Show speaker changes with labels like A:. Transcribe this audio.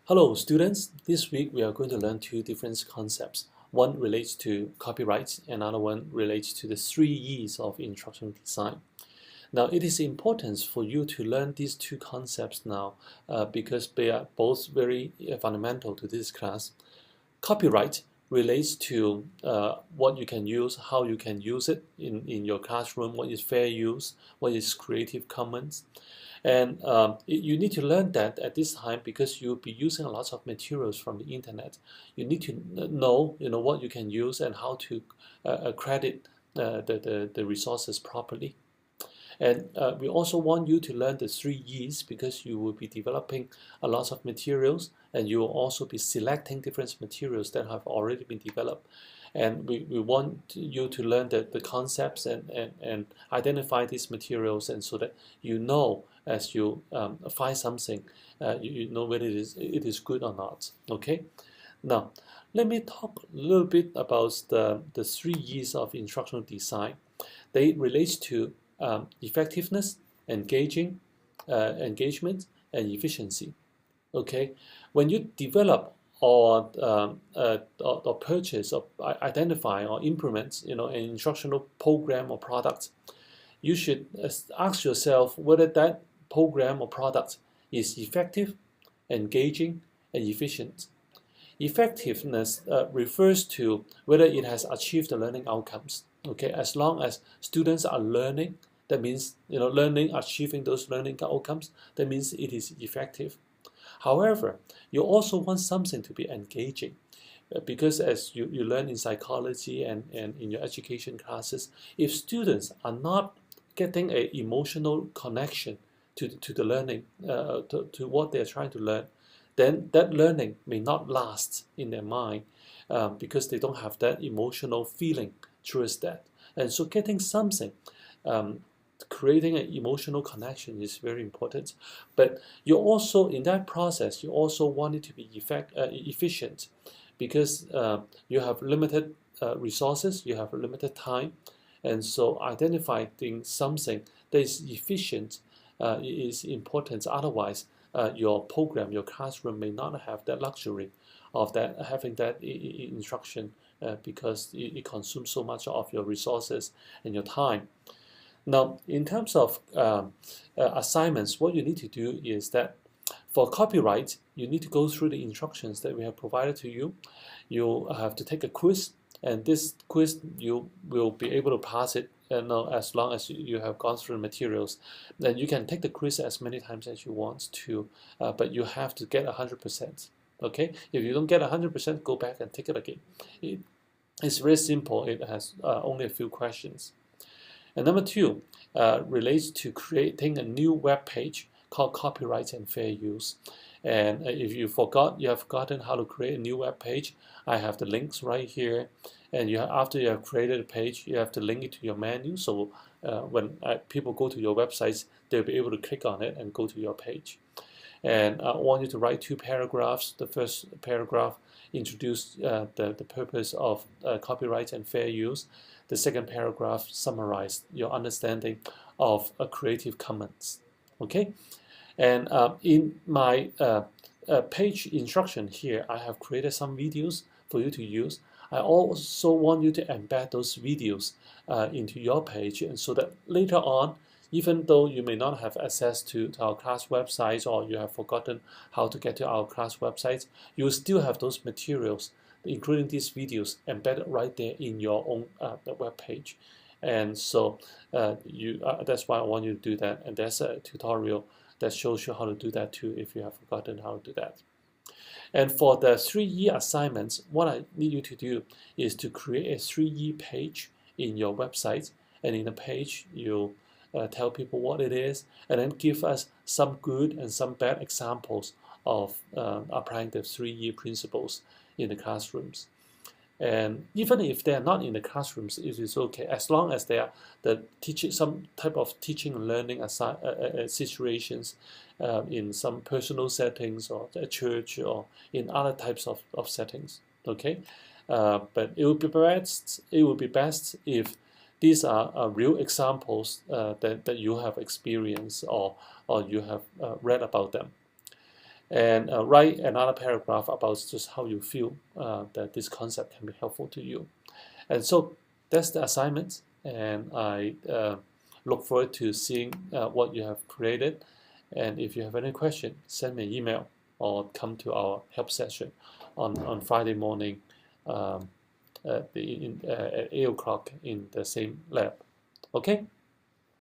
A: Hello students, this week we are going to learn two different concepts. One relates to copyright, another one relates to the 3 E's of instructional design. Now it is important for you to learn these two concepts now because they are both very fundamental to this class. Copyright relates to what you can use, how you can use it in your classroom, what is fair use, what is Creative Commons. And you need to learn that at this time because you'll be using a lot of materials from the internet. You need to know, what you can use and how to credit the resources properly. And we also want you to learn the 3 E's because you will be developing a lot of materials and you will also be selecting different materials that have already been developed. And we want you to learn the concepts and identify these materials, and so that you know as you find something, you know whether it is good or not. Okay? Now, let me talk a little bit about the 3 E's of instructional design. They relate to effectiveness, engagement, and efficiency. Okay, when you develop or purchase or identify or implement, an instructional program or product, you should ask yourself whether that program or product is effective, engaging, and efficient. Effectiveness refers to whether it has achieved the learning outcomes. Okay, as long as students are learning, that means learning, achieving those learning outcomes, that means it is effective. However, you also want something to be engaging, because as you learn in psychology and in your education classes, if students are not getting an emotional connection to the learning, to what they're trying to learn, then that learning may not last in their mind because they don't have that emotional feeling towards that. And so getting something, creating an emotional connection is very important. But you also, in that process, you also want it to be efficient, because you have limited resources, you have limited time, and so identifying something that is efficient is important. Otherwise, your program, your classroom may not have that luxury of having that instruction because it consumes so much of your resources and your time. Now, in terms of assignments, what you need to do is that for copyright, you need to go through the instructions that we have provided to you. You have to take a quiz, and this quiz you will be able to pass it as long as you have gone through the materials. Then you can take the quiz as many times as you want to, but you have to get 100%. Okay, if you don't get 100%, go back and take it again. It's very simple. It has only a few questions. And number 2 relates to creating a new web page called Copyright and Fair Use. And if you have forgotten how to create a new web page, I have the links right here. And after you have created a page, you have to link it to your menu. So when people go to your websites, they'll be able to click on it and go to your page. And I want you to write 2 paragraphs. The first paragraph introduces the purpose of copyright and fair use. The second paragraph summarizes your understanding of a Creative Commons. Okay, and in my page instruction here, I have created some videos for you to use. I also want you to embed those videos into your page, and so that later on, even though you may not have access to our class websites, or you have forgotten how to get to our class websites, you will still have those materials, including these videos, embedded right there in your own web page. And so that's why I want you to do that. And there's a tutorial that shows you how to do that too, if you have forgotten how to do that. And for the 3E assignments, what I need you to do is to create a 3E page in your website. And in the page, you tell people what it is, and then give us some good and some bad examples of applying the 3E principles in the classrooms. And even if they are not in the classrooms, it is okay, as long as they are some type of teaching and learning situations in some personal settings, or a church, or in other types of settings. Okay, but it would be best if these are real examples that you have experienced or you have read about them. and write another paragraph about just how you feel that this concept can be helpful to you. And so that's the assignment, and I look forward to seeing what you have created. And if you have any question, send me an email or come to our help session on Friday morning at 8 o'clock in the same lab. Okay?